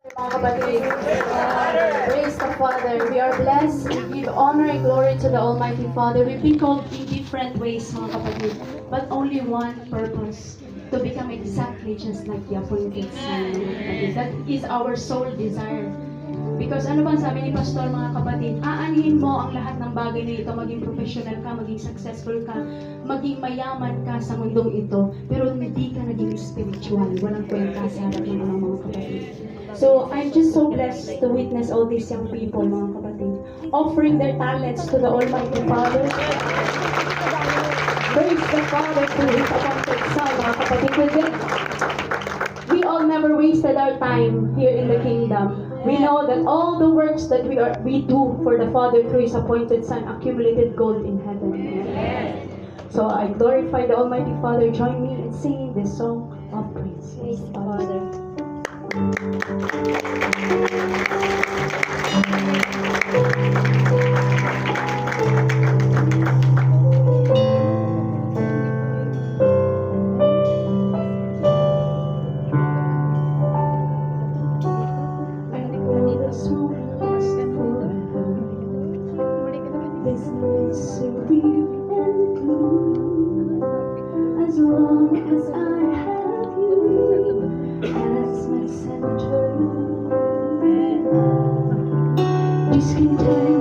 Mga kapatid, praise the Father. We are blessed. We give honor and glory to the Almighty Father. We've been called in different ways, mga kapatid, but only one purpose, to become exactly just like the appointed Son, mga kapatid. That is our sole desire. Because ano bang sabi ni Pastor, mga kapatid, aanhin mo ang lahat ng bagay na ito, maging professional ka, maging successful ka, maging mayaman ka sa mundong ito, pero hindi ka naging spiritual, walang kwenta sa harap ng mga kapatid. So, I'm just so blessed to witness all these young people, mga kapatid, offering their talents to the Almighty Father. Praise the Father through His appointed Son, mga kapatid. We all never wasted our time here in the kingdom. We know that all the works that we do for the Father through His appointed Son accumulated gold in heaven. So I glorify the Almighty Father. Join me in singing this song of praise. Praise the Father. This misery and gloom, as long as I have you as my center, discontent.